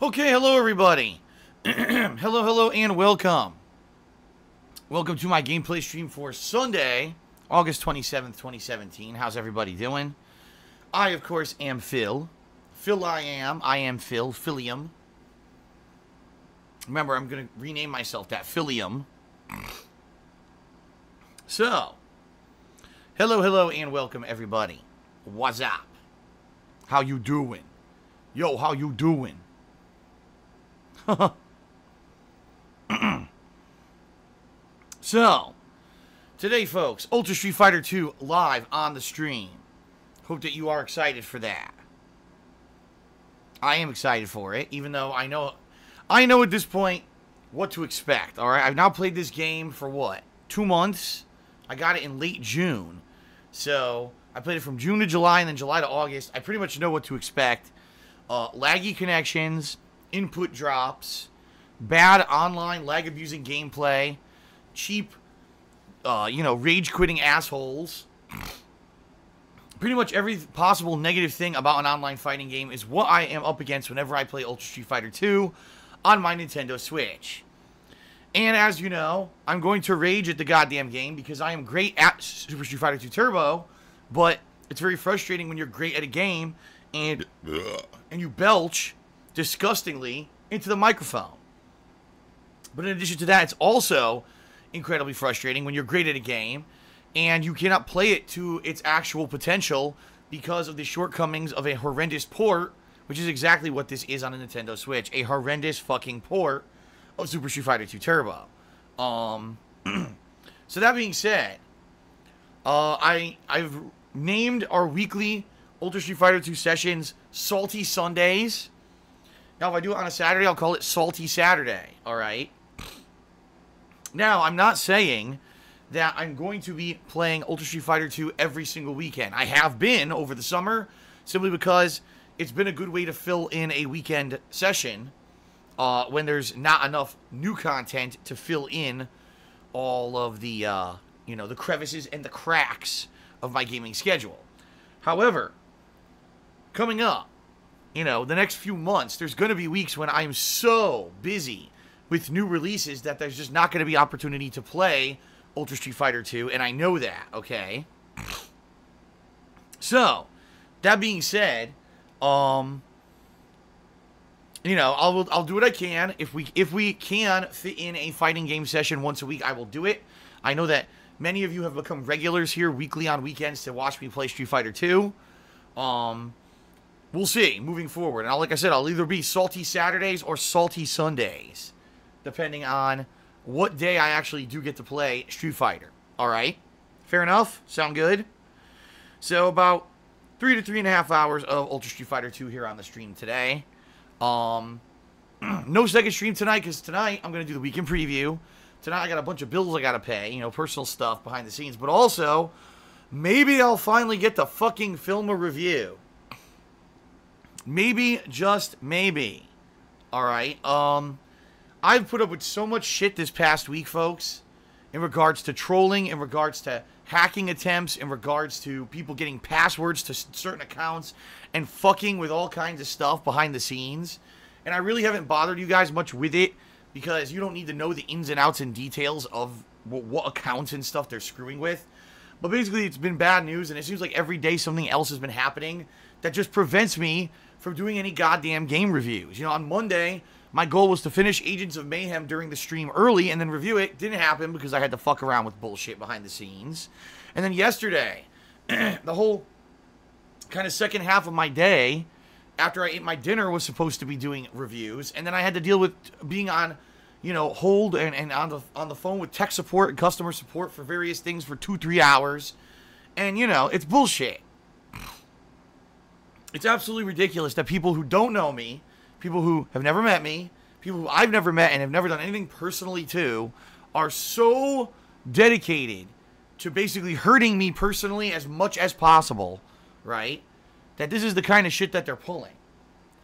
Okay, hello everybody. hello, and welcome. Welcome to my gameplay stream for Sunday, August 27th, 2017. How's everybody doing? I, of course, am Phil. I am Phil. Philium. Remember, I'm going to rename myself that. Philium. So, hello, and welcome everybody. What's up? How you doing? Yo, how you doing? So, today, folks, Ultra Street Fighter 2 live on the stream. Hope that you are excited for that. I am excited for it, even though I know at this point what to expect. All right, I've now played this game for what? 2 months. I got it in late June, so I played it from June to July and then July to August. I pretty much know what to expect. Laggy connections, input drops, bad online lag-abusing gameplay, cheap, rage-quitting assholes. Pretty much every possible negative thing about an online fighting game is what I am up against whenever I play Ultra Street Fighter 2 on my Nintendo Switch. And as you know, I'm going to rage at the goddamn game because I am great at Super Street Fighter 2 Turbo, but it's very frustrating when you're great at a game and you belch disgustingly into the microphone. But in addition to that, it's also incredibly frustrating when you're great at a game and you cannot play it to its actual potential because of the shortcomings of a horrendous port, which is exactly what this is on a Nintendo Switch. A horrendous fucking port of Super Street Fighter 2 Turbo. So that being said, I've named our weekly Ultra Street Fighter 2 sessions Salty Sundays. Now, if I do it on a Saturday, I'll call it Salty Saturday, alright? Now, I'm not saying that I'm going to be playing Ultra Street Fighter 2 every single weekend. I have been over the summer, simply because it's been a good way to fill in a weekend session when there's not enough new content to fill in all of the, the crevices and the cracks of my gaming schedule. However, coming up, the next few months, there's going to be weeks when I'm so busy with new releases that there's just not going to be opportunity to play Ultra Street Fighter 2, and I know that, okay? So, that being said, I'll do what I can. If we can fit in a fighting game session once a week, I will do it. I know that many of you have become regulars here weekly on weekends to watch me play Street Fighter 2. We'll see moving forward. And like I said, I'll either be Salty Saturdays or Salty Sundays, depending on what day I actually do get to play Street Fighter. Alright? Fair enough? Sound good? So about 3 to 3.5 hours of Ultra Street Fighter 2 here on the stream today. No second stream tonight, because tonight I'm going to do the weekend preview. Tonight I got a bunch of bills I got to pay, personal stuff behind the scenes. But also, maybe I'll finally get to fucking film a review. Maybe, just maybe. Alright, I've put up with so much shit this past week, folks, in regards to trolling, in regards to hacking attempts, in regards to people getting passwords to certain accounts, and fucking with all kinds of stuff behind the scenes. And I really haven't bothered you guys much with it, because you don't need to know the ins and outs and details of what accounts and stuff they're screwing with. But basically, it's been bad news, and it seems like every day something else has been happening that just prevents me from doing any goddamn game reviews. On Monday, my goal was to finish Agents of Mayhem during the stream early and then review it. Didn't happen because I had to fuck around with bullshit behind the scenes. And then yesterday, the whole kind of second half of my day, after I ate my dinner, was supposed to be doing reviews. And then I had to deal with being on, hold and on the phone with tech support and customer support for various things for 2-3 hours. And, it's bullshit. It's absolutely ridiculous that people who don't know me, people who have never met me, people who I've never met and have never done anything personally to, are so dedicated to basically hurting me personally as much as possible, right? That this is the kind of shit that they're pulling.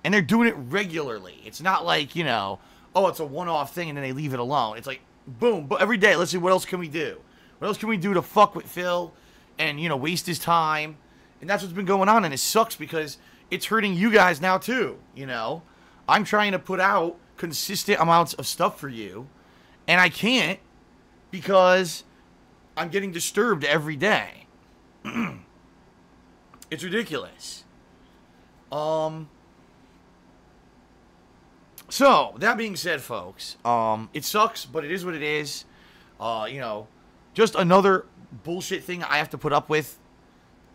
And they're doing it regularly. It's not like, oh, it's a one-off thing and then they leave it alone. It's like, boom, but every day, let's see, what else can we do? What else can we do to fuck with Phil and, waste his time? And that's what's been going on, and it sucks because it's hurting you guys now too, I'm trying to put out consistent amounts of stuff for you, and I can't because I'm getting disturbed every day. It's ridiculous. So, that being said, folks, it sucks, but it is what it is. Just another bullshit thing I have to put up with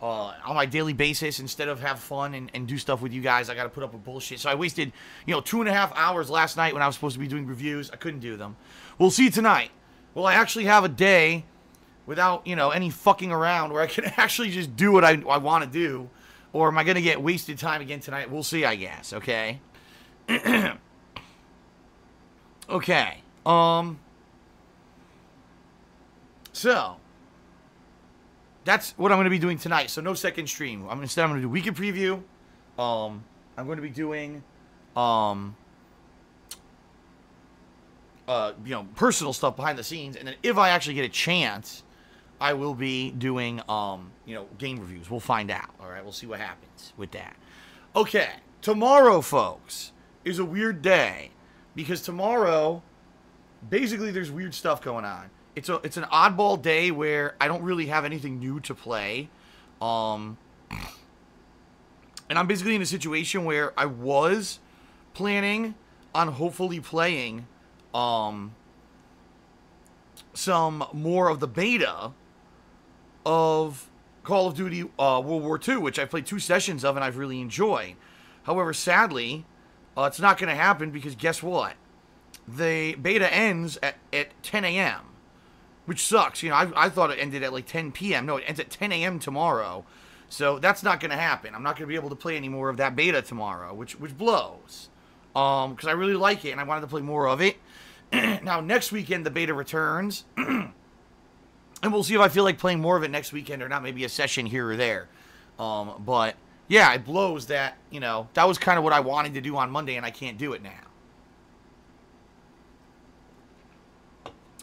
on my daily basis. Instead of have fun and do stuff with you guys, I got to put up with bullshit. So I wasted, 2.5 hours last night when I was supposed to be doing reviews. I couldn't do them. We'll see tonight. Will I actually have a day without, any fucking around where I can actually just do what I want to do? Or am I going to get wasted time again tonight? We'll see, I guess, okay? Okay. So, that's what I'm going to be doing tonight. So, no second stream. Instead, I'm going to do weekend preview. I'm going to be doing, personal stuff behind the scenes. And then if I actually get a chance, I will be doing, game reviews. We'll find out. All right. We'll see what happens with that. Okay. Tomorrow, folks, is a weird day because tomorrow, basically, there's weird stuff going on. It's an oddball day where I don't really have anything new to play. And I'm basically in a situation where I was planning on hopefully playing some more of the beta of Call of Duty World War II, which I played 2 sessions of and I've really enjoyed. However, sadly, it's not going to happen because guess what? The beta ends at 10 a.m., which sucks. I thought it ended at like 10 p.m. No, it ends at 10 a.m. tomorrow. So that's not going to happen. I'm not going to be able to play any more of that beta tomorrow, which blows. Because I really like it and I wanted to play more of it. Now, next weekend, the beta returns. And we'll see if I feel like playing more of it next weekend or not. Maybe a session here or there. But, yeah, it blows that, that was kind of what I wanted to do on Monday and I can't do it now.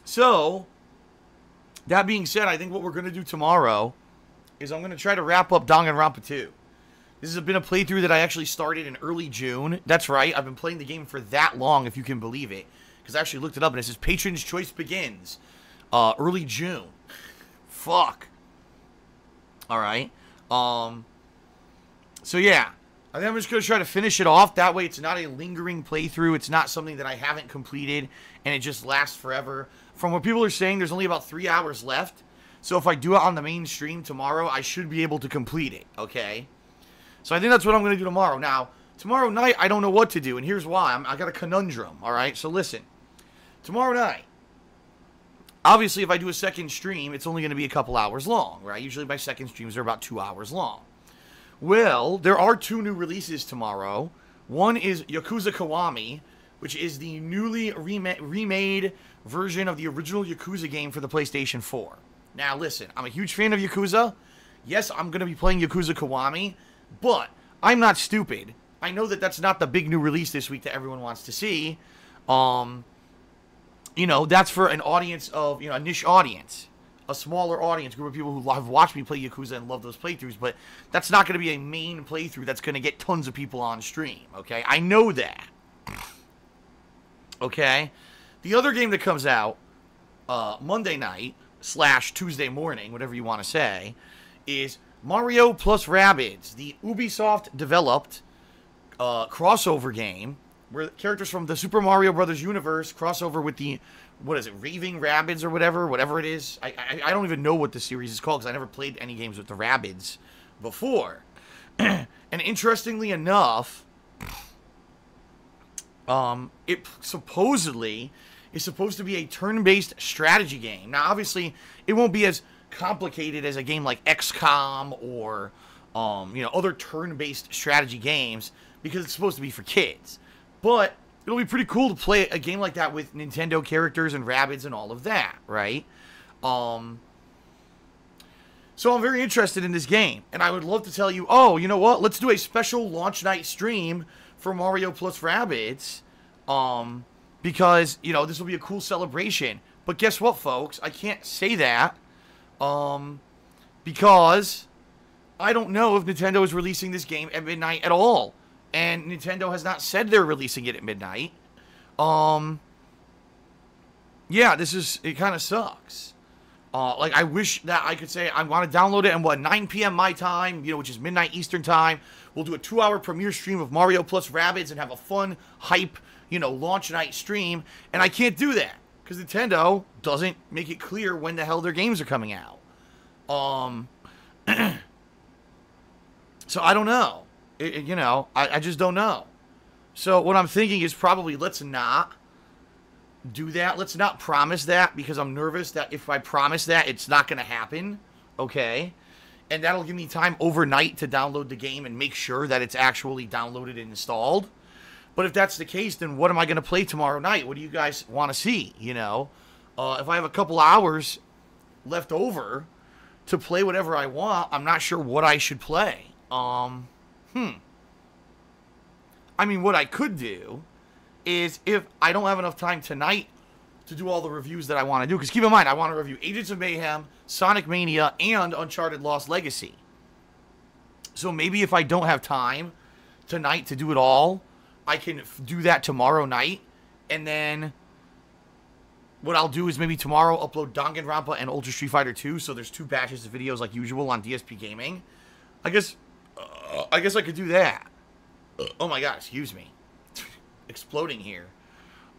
So, that being said, I think what we're going to do tomorrow is I'm going to try to wrap up Danganronpa 2. This has been a playthrough that I actually started in early June. That's right, I've been playing the game for that long, if you can believe it. Because I actually looked it up and it says Patron's Choice begins early June. Fuck. Alright. So yeah, I think I'm just going to try to finish it off. That way it's not a lingering playthrough. It's not something that I haven't completed and it just lasts forever. From what people are saying, there's only about 3 hours left. So if I do it on the main stream tomorrow, I should be able to complete it, okay? So I think that's what I'm going to do tomorrow. Now, tomorrow night, I don't know what to do, and here's why. I got a conundrum, all right? So listen, tomorrow night, obviously if I do a second stream, it's only going to be a couple hours long, right? Usually my second streams are about 2 hours long. Well, there are 2 new releases tomorrow. One is Yakuza Kiwami, which is the newly remade version of the original Yakuza game for the PlayStation 4. Now, listen, I'm a huge fan of Yakuza. Yes, I'm going to be playing Yakuza Kiwami, but I'm not stupid. I know that that's not the big new release this week that everyone wants to see. That's for an audience of, a niche audience. A smaller audience, group of people who have watched me play Yakuza and love those playthroughs, but that's not going to be a main playthrough that's going to get tons of people on stream, okay? I know that. Okay? The other game that comes out Monday night / Tuesday morning, whatever you want to say, is Mario plus Rabbids, the Ubisoft-developed crossover game where characters from the Super Mario Brothers universe crossover with the, Raving Rabbids or whatever it is. I don't even know what the series is called because I never played any games with the Rabbids before. And interestingly enough, it supposedly is supposed to be a turn-based strategy game. Now, obviously, it won't be as complicated as a game like XCOM or, other turn-based strategy games because it's supposed to be for kids. But it'll be pretty cool to play a game like that with Nintendo characters and Rabbids and all of that, right? So I'm very interested in this game, and I would love to tell you, oh, you know what? Let's do a special launch night stream for Mario plus Rabbids, because, this will be a cool celebration. But guess what, folks? I can't say that, because I don't know if Nintendo is releasing this game at midnight at all. And Nintendo has not said they're releasing it at midnight. Yeah, it kind of sucks. Like, I wish that I could say I want to download it at 9 p.m. my time, which is midnight Eastern time. We'll do a 2-hour premiere stream of Mario plus Rabbids and have a fun, hype, launch night stream. And I can't do that because Nintendo doesn't make it clear when the hell their games are coming out. So I don't know. I just don't know. So what I'm thinking is probably let's not do that. Let's not promise that because I'm nervous that if I promise that, it's not going to happen. Okay? And that'll give me time overnight to download the game and make sure that it's actually downloaded and installed. But if that's the case, then what am I going to play tomorrow night? What do you guys want to see? If I have a couple hours left over to play whatever I want, I'm not sure what I should play. I mean, what I could do is if I don't have enough time tonight to do all the reviews that I want to do, because keep in mind, I want to review Agents of Mayhem, Sonic Mania, and Uncharted Lost Legacy. So maybe if I don't have time tonight to do it all, I can do that tomorrow night, and then what I'll do is maybe tomorrow upload Danganronpa and Ultra Street Fighter 2, so there's 2 batches of videos like usual on DSPGaming. I guess I could do that. Oh my god, excuse me. Exploding here.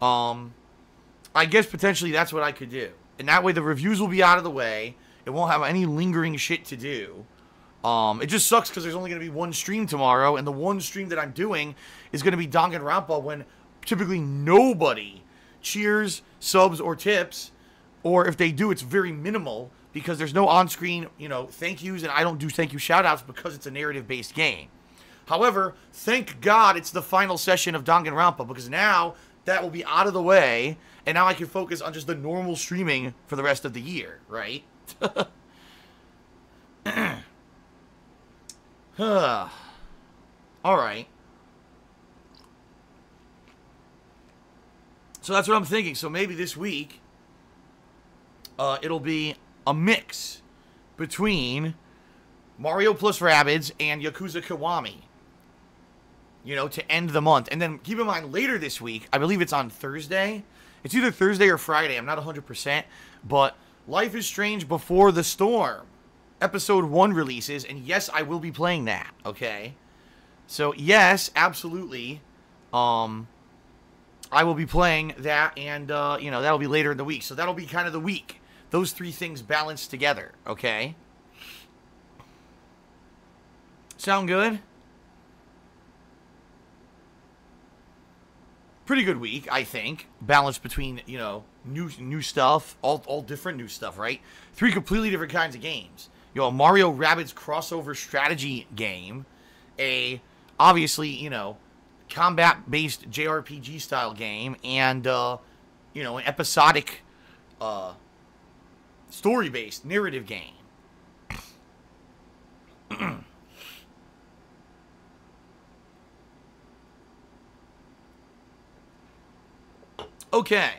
I guess potentially that's what I could do. And that way the reviews will be out of the way. It won't have any lingering shit to do. It just sucks because there's only going to be one stream tomorrow, and the one stream that I'm doing is going to be Danganronpa when typically nobody cheers, subs, or tips, or if they do, it's very minimal because there's no on-screen, thank yous, and I don't do thank you shout-outs because it's a narrative-based game. However, thank God it's the final session of Danganronpa because now that will be out of the way, and now I can focus on just the normal streaming for the rest of the year, right? Alright. So that's what I'm thinking. So maybe this week, it'll be a mix between Mario plus Rabbids and Yakuza Kiwami. To end the month. And then keep in mind, later this week, I believe it's on Thursday. It's either Thursday or Friday. I'm not 100%. But Life is Strange Before the Storm. Episode 1 releases. And yes, I will be playing that. Okay? So, yes, absolutely. I will be playing that. And, that'll be later in the week. So that'll be kind of the week. Those 3 things balanced together. Okay? Sound good? Pretty good week, I think. Balance between, new stuff, all different new stuff, right? 3 completely different kinds of games. A Mario Rabbids crossover strategy game, obviously, combat-based JRPG style game, and an episodic, story-based narrative game. Okay.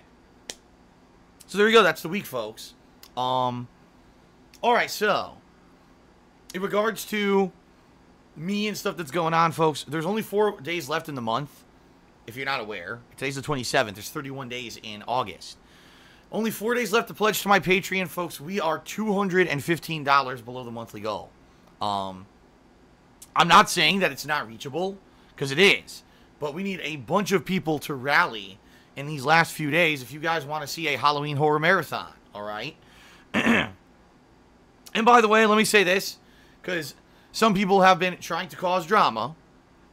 So there we go. That's the week, folks. Alright, so in regards to me and stuff that's going on, folks, there's only 4 days left in the month. If you're not aware, today's the 27th. There's 31 days in August. Only 4 days left to pledge to my Patreon, folks. We are $215 below the monthly goal. I'm not saying that it's not reachable, because it is. But we need a bunch of people to rally in these last few days if you guys want to see a Halloween horror marathon, alright? And by the way, let me say this, because some people have been trying to cause drama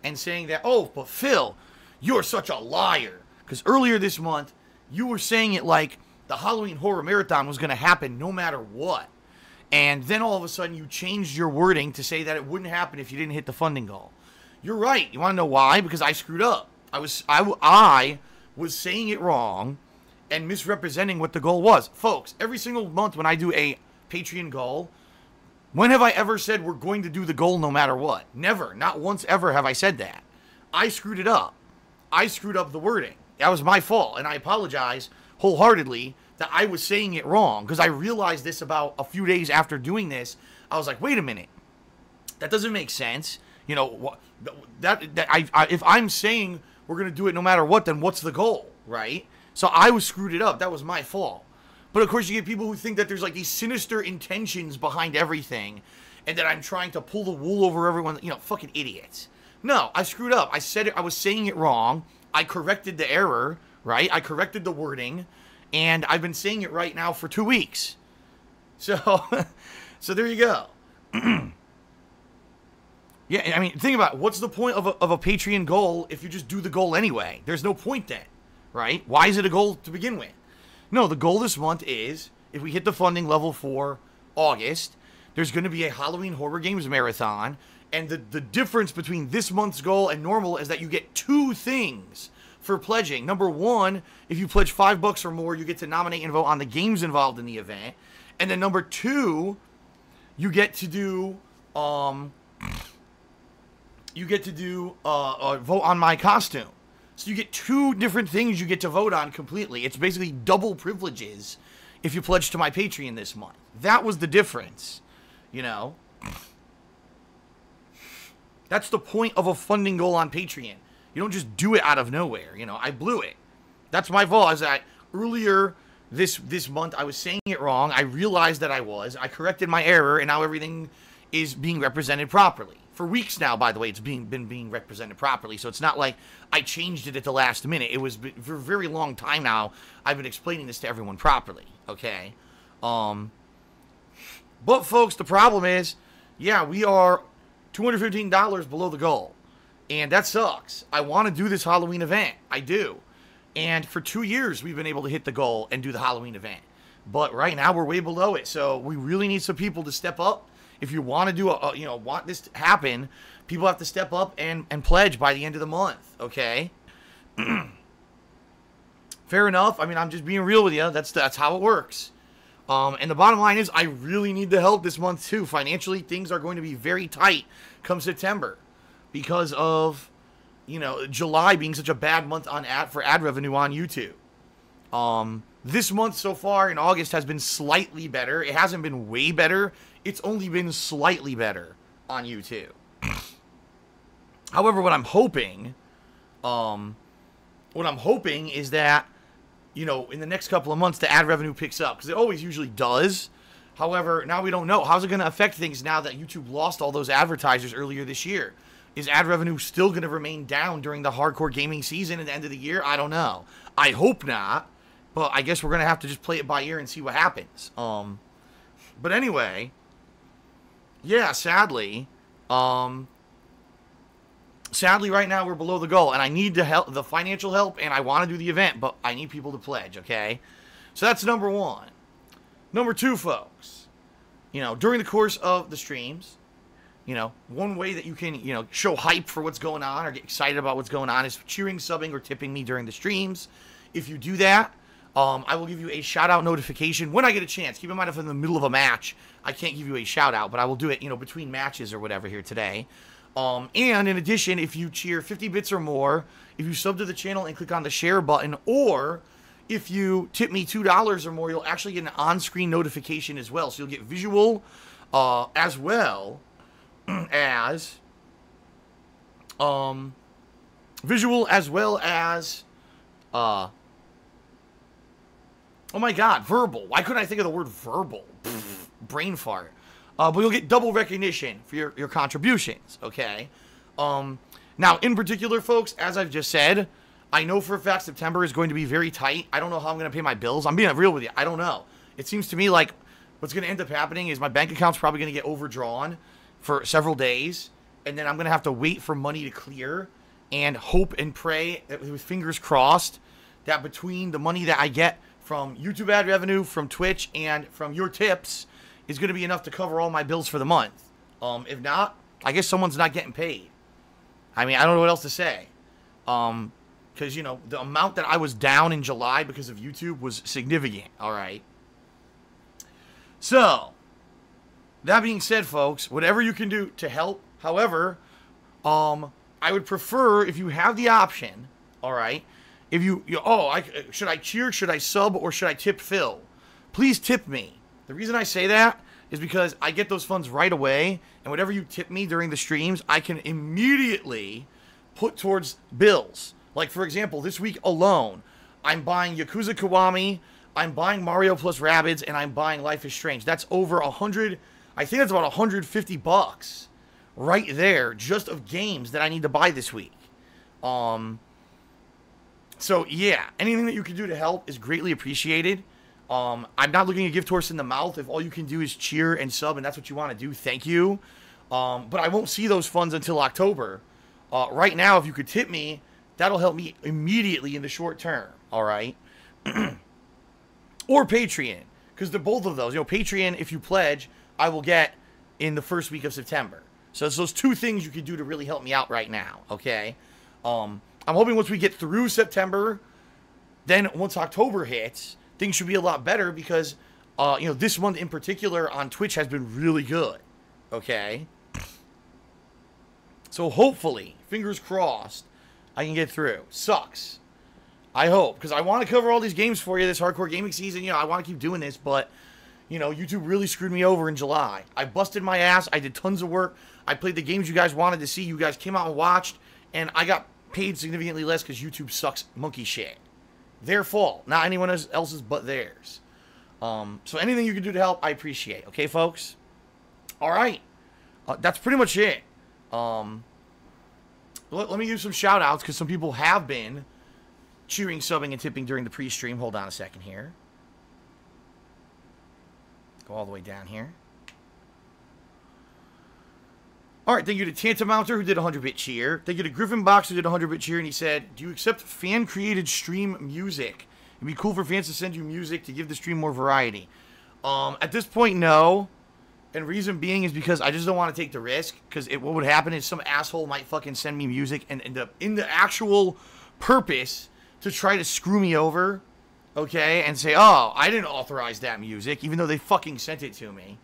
and saying that, oh, but Phil, you're such a liar. Because earlier this month, you were saying it like the Halloween horror marathon was going to happen no matter what. And then all of a sudden you changed your wording to say that it wouldn't happen if you didn't hit the funding goal. You're right. You want to know why? Because I screwed up. I was saying it wrong and misrepresenting what the goal was. Folks, every single month when I do a Patreon goal, when have I ever said we're going to do the goal no matter what? Never. Not once ever have I said that. I screwed it up. I screwed up the wording. That was my fault, and I apologize wholeheartedly that I was saying it wrong, because I realized this about a few days after doing this. I was like, wait a minute. That doesn't make sense. If I'm saying we're going to do it no matter what, then what's the goal, right? So I was screwed it up. That was my fault. But of course, you get people who think that there's like these sinister intentions behind everything, and that I'm trying to pull the wool over everyone. You know, fucking idiots. No, I screwed up. I said it. I was saying it wrong. I corrected the error, right? I corrected the wording, and I've been saying it right now for 2 weeks. So, so there you go. Yeah, I mean, think about it. What's the point of a Patreon goal if you just do the goal anyway? There's no point then, right? Why is it a goal to begin with? No, the goal this month is, if we hit the funding level for August, there's going to be a Halloween Horror Games Marathon, and the difference between this month's goal and normal is that you get 2 things for pledging. Number 1, if you pledge $5 or more, you get to nominate and vote on the games involved in the event. And then number 2, you get to do vote on my costume. So you get 2 different things you get to vote on completely. It's basically double privileges if you pledge to my Patreon this month. That was the difference, you know. That's the point of a funding goal on Patreon. You don't just do it out of nowhere, you know. I blew it. That's my fault. Earlier this month, I was saying it wrong. I realized that I was. I corrected my error, and now everything is being represented properly. For weeks now, by the way, it's been being represented properly. So it's not like I changed it at the last minute. It was for a very long time now. I've been explaining this to everyone properly. Okay. But folks, the problem is, yeah, we are $215 below the goal, and that sucks. I want to do this Halloween event. I do. And for 2 years, we've been able to hit the goal and do the Halloween event. But right now, we're way below it. So we really need some people to step up. If you want to do want this to happen, people have to step up and pledge by the end of the month, okay? Fair enough. I mean, I'm just being real with you. That's how it works. And the bottom line is, I really need the help this month too. Financially, things are going to be very tight come September because of, you know, July being such a bad month for ad revenue on YouTube. This month so far in August has been slightly better. It hasn't been way better. It's only been slightly better on YouTube. However, what I'm hoping is that, you know, in the next couple of months, the ad revenue picks up, because it always usually does. However, now we don't know. How's it going to affect things now that YouTube lost all those advertisers earlier this year? Is ad revenue still going to remain down during the hardcore gaming season at the end of the year? I don't know. I hope not, but I guess we're going to have to just play it by ear and see what happens. But anyway, yeah, sadly right now we're below the goal, and I need the financial help, and I want to do the event, but I need people to pledge, okay? So that's number 1. Number 2, folks, you know, during the course of the streams, you know, one way that you can, you know, show hype for what's going on or get excited about what's going on is cheering, subbing, or tipping me during the streams. If you do that, I will give you a shout-out notification when I get a chance. Keep in mind, if I'm in the middle of a match, I can't give you a shout-out, but I will do it, you know, between matches or whatever here today. And in addition, if you cheer 50 bits or more, if you sub to the channel and click on the share button, or if you tip me $2 or more, you'll actually get an on-screen notification as well. So you'll get visual as well as oh my god, verbal. Why couldn't I think of the word verbal? Pfft, brain fart. But you'll get double recognition for your contributions, okay? Now, in particular, folks, as I've just said, I know for a fact September is going to be very tight. I don't know how I'm going to pay my bills. I'm being real with you. I don't know. It seems to me like what's going to end up happening is my bank account's probably going to get overdrawn for several days, and then I'm going to have to wait for money to clear and hope and pray, with fingers crossed, that between the money that I get from YouTube ad revenue, from Twitch, and from your tips is going to be enough to cover all my bills for the month. If not, I guess someone's not getting paid. I mean, I don't know what else to say. Because, you know, the amount that I was down in July because of YouTube was significant, all right? So, that being said, folks, whatever you can do to help, however, I would prefer, if you have the option, all right, if should I cheer, should I sub, or should I tip Phil? Please tip me. The reason I say that is because I get those funds right away, and whatever you tip me during the streams, I can immediately put towards bills. Like, for example, this week alone, I'm buying Yakuza Kiwami, I'm buying Mario plus Rabbids, and I'm buying Life is Strange. That's over 100, I think that's about 150 bucks right there, just of games that I need to buy this week. So yeah, anything that you can do to help is greatly appreciated. I'm not looking a gift horse in the mouth. If all you can do is cheer and sub, and that's what you want to do, thank you. But I won't see those funds until October. Right now, if you could tip me, that'll help me immediately in the short term, all right? Or Patreon, because they're both of those. You know, Patreon, if you pledge, I will get in the first week of September. So it's those two things you can do to really help me out right now, okay? I'm hoping once we get through September, then once October hits, things should be a lot better because, you know, this month in particular on Twitch has been really good, okay? So hopefully, fingers crossed, I can get through. Sucks. I hope, because I want to cover all these games for you this hardcore gaming season. You know, I want to keep doing this, but, you know, YouTube really screwed me over in July. I busted my ass. I did tons of work. I played the games you guys wanted to see. You guys came out and watched, and I got paid significantly less because YouTube sucks monkey shit. Their fault, not anyone else's but theirs. So anything you can do to help, I appreciate. Okay, folks? All right. That's pretty much it. Let me give some shout-outs because some people have been cheering, subbing, and tipping during the pre-stream. Hold on a second here. Go all the way down here. All right, thank you to Tantamounter, who did a 100-bit cheer. Thank you to Griffin Box, who did a 100-bit cheer, and he said, do you accept fan-created stream music? It'd be cool for fans to send you music to give the stream more variety. At this point, no. And reason being is because I just don't want to take the risk, because what would happen is some asshole might fucking send me music and end up in the actual purpose to try to screw me over, okay, and say, oh, I didn't authorize that music, even though they fucking sent it to me.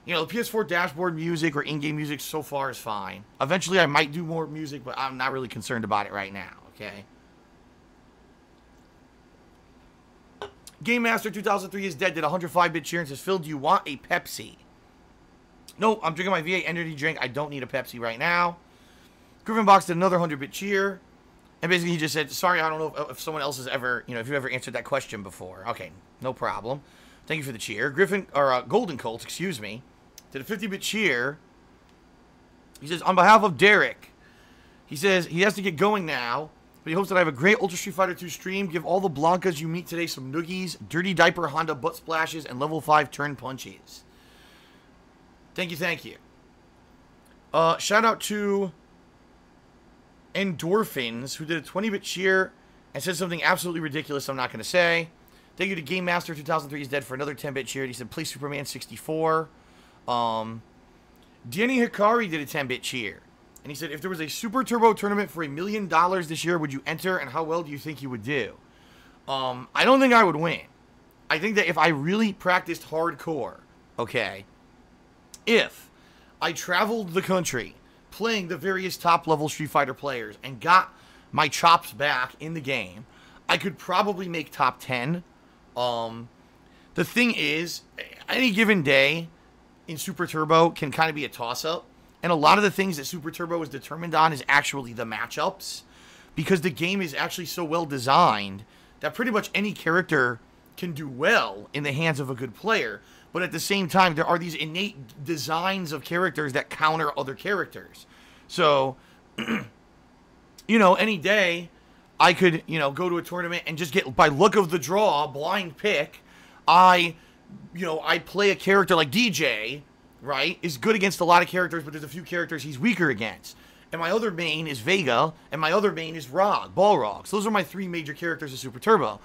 You know, the PS4 dashboard music or in-game music so far is fine. Eventually, I might do more music, but I'm not really concerned about it right now, okay? Game Master 2003 is dead, did a 105-bit cheer and says, Phil, do you want a Pepsi? No, I'm drinking my V8 energy drink. I don't need a Pepsi right now. Griffin Box did another 100-bit cheer. And basically, he just said, sorry, I don't know if someone else has ever, you know, if you've ever answered that question before. Okay, no problem. Thank you for the cheer. Golden Colt, excuse me, did a 50-bit cheer. He says, on behalf of Derek, he says he has to get going now, but he hopes that I have a great Ultra Street Fighter 2 stream. Give all the Blankas you meet today some noogies, dirty diaper Honda butt splashes, and level 5 turn punches. Thank you, thank you. Shout out to Endorphins, who did a 20-bit cheer and said something absolutely ridiculous I'm not going to say. Thank you to Game Master 2003 is dead for another 10-bit cheer. He said, play Superman 64. Danny Hikari did a 10-bit cheer. And he said, if there was a Super Turbo tournament for $1 million this year, would you enter, and how well do you think you would do? I don't think I would win. I think that if I really practiced hardcore, okay, if I traveled the country playing the various top-level Street Fighter players and got my chops back in the game, I could probably make top 10. The thing is, any given day in Super Turbo can kind of be a toss-up. And a lot of the things that Super Turbo is determined on is actually the matchups. Because the game is actually so well designed that pretty much any character can do well in the hands of a good player. But at the same time, there are these innate designs of characters that counter other characters. So, you know, any day I could, you know, go to a tournament and just get, by luck of the draw, blind pick, I play a character like DJ, right, is good against a lot of characters, but there's a few characters he's weaker against. And my other main is Vega, and my other main is Balrog. So those are my three major characters of Super Turbo.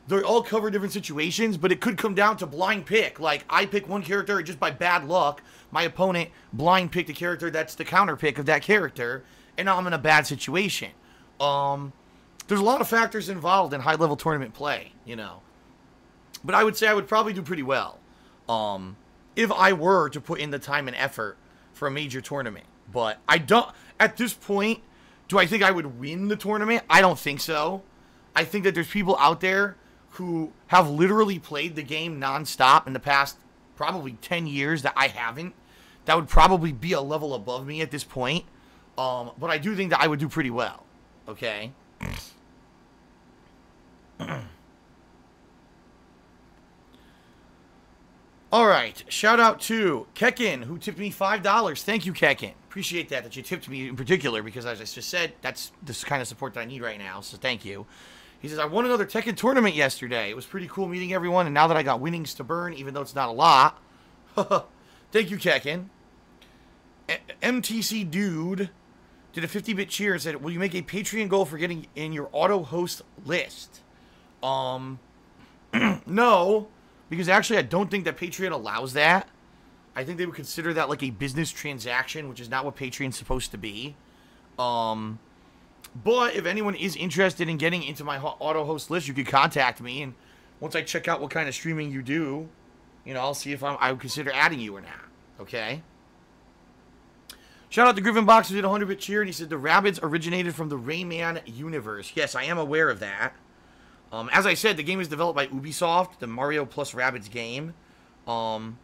They all cover different situations, but it could come down to blind pick. Like, I pick one character, and just by bad luck, my opponent blind picked a character that's the counter pick of that character, and now I'm in a bad situation. There's a lot of factors involved in high-level tournament play, you know. But I would say I would probably do pretty well. If I were to put in the time and effort for a major tournament. But I don't, at this point, do I think I would win the tournament? I don't think so. I think that there's people out there who have literally played the game nonstop in the past probably 10 years that I haven't. That would probably be a level above me at this point. But I do think that I would do pretty well. Okay? Alright, shout out to Kekin, who tipped me $5. Thank you, Kekin. Appreciate that you tipped me in particular, because as I just said, that's the kind of support that I need right now, so thank you. He says, I won another Tekken tournament yesterday. It was pretty cool meeting everyone, and now that I got winnings to burn, even though it's not a lot. Thank you, Kekin. MTC Dude did a 50-bit cheer and said, will you make a Patreon goal for getting in your auto-host list? No. Because actually, I don't think that Patreon allows that. I think they would consider that like a business transaction, which is not what Patreon's supposed to be. But if anyone is interested in getting into my auto-host list, you could contact me. And once I check out what kind of streaming you do, you know, I'll see if I would consider adding you or not. Okay? Shout out to Griffin Box, who did a 100-bit cheer, and he said the rabbits originated from the Rayman universe. Yes, I am aware of that. As I said, the game is developed by Ubisoft, the Mario plus Rabbids game. And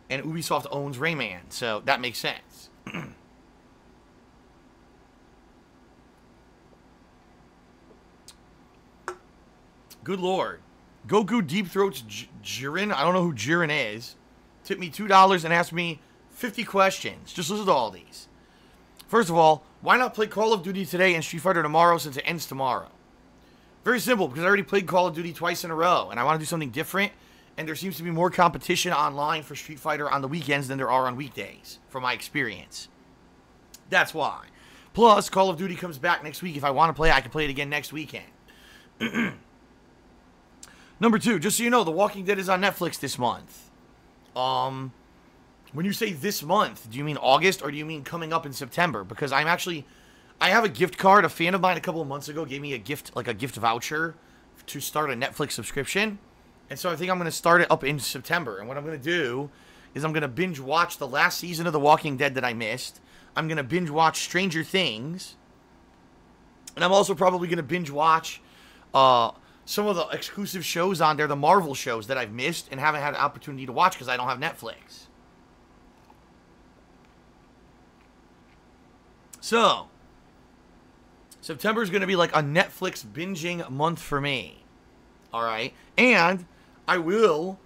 Ubisoft owns Rayman, so that makes sense. Good lord. Goku Deep Throats Jiren, I don't know who Jiren is, tipped me $2 and asked me 50 questions. Just listen to all these. First of all, why not play Call of Duty today and Street Fighter tomorrow since it ends tomorrow? Very simple, because I already played Call of Duty twice in a row, and I want to do something different, and there seems to be more competition online for Street Fighter on the weekends than there are on weekdays, from my experience. That's why. Plus, Call of Duty comes back next week. If I want to play it, I can play it again next weekend. Number 2, just so you know, The Walking Dead is on Netflix this month. When you say this month, do you mean August, or do you mean coming up in September? Because I have a gift card. A fan of mine a couple of months ago gave me a gift, like a gift voucher to start a Netflix subscription. And so I think I'm going to start it up in September. And what I'm going to do is I'm going to binge watch the last season of The Walking Dead that I missed. I'm going to binge watch Stranger Things. And I'm also probably going to binge watch some of the exclusive shows on there, the Marvel shows that I've missed and haven't had an opportunity to watch because I don't have Netflix. So, September is going to be like a Netflix binging month for me. Alright? And I will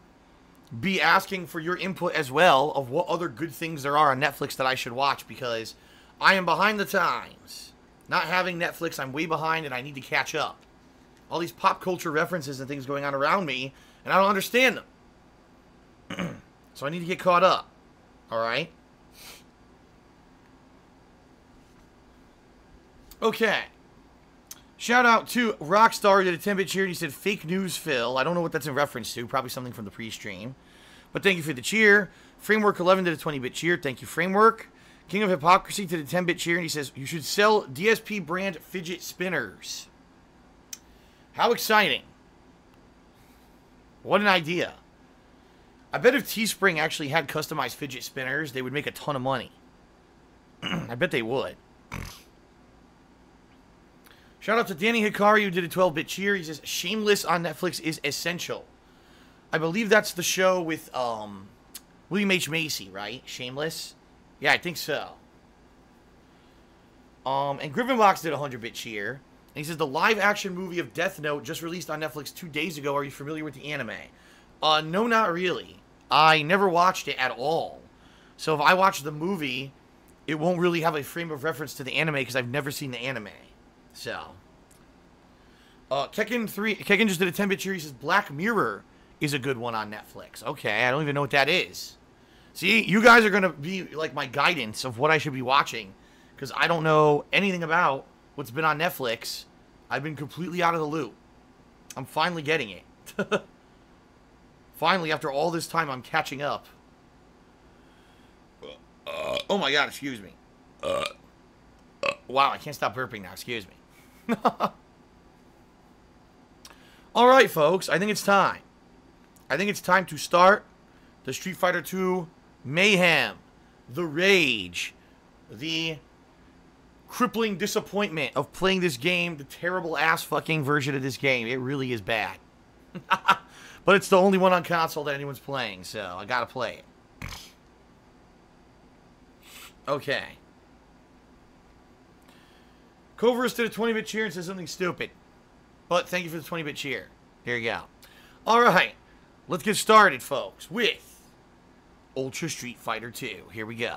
be asking for your input as well of what other good things there are on Netflix that I should watch, because I am behind the times. Not having Netflix, I'm way behind and I need to catch up. All these pop culture references and things going on around me, and I don't understand them. So I need to get caught up. Alright? Okay. Shout out to Rockstar, did a 10-bit cheer, and he said, fake news, Phil. I don't know what that's in reference to. Probably something from the pre-stream. But thank you for the cheer. Framework 11 did a 20-bit cheer. Thank you, Framework. King of Hypocrisy did a 10-bit cheer, and he says, you should sell DSP brand fidget spinners. How exciting. What an idea. I bet if Teespring actually had customized fidget spinners, they would make a ton of money. I bet they would. Shout out to Danny Hikari, who did a 12-bit cheer. He says, Shameless on Netflix is essential. I believe that's the show with William H. Macy, right? Shameless? Yeah, I think so. And Griffinbox did a 100-bit cheer. And he says, the live-action movie of Death Note just released on Netflix 2 days ago. Are you familiar with the anime? No, not really. I never watched it at all. So if I watch the movie, it won't really have a frame of reference to the anime because I've never seen the anime. So, Kekin just did a 10-bit cheer. He says, Black Mirror is a good one on Netflix. Okay, I don't even know what that is. See, you guys are going to be like my guidance of what I should be watching, because I don't know anything about what's been on Netflix. I've been completely out of the loop. I'm finally getting it. Finally, after all this time, I'm catching up. Oh my god, excuse me. Wow, I can't stop burping now, excuse me. Alright, folks, I think it's time. I think it's time to start the Street Fighter 2 mayhem, the rage, the crippling disappointment of playing this game, the terrible ass fucking version of this game. It really is bad. But it's the only one on console that anyone's playing, so I gotta play it. Okay. Coverus did a 20-bit cheer and said something stupid. But thank you for the 20-bit cheer. Here you go. Alright. Let's get started, folks, with Ultra Street Fighter 2. Here we go.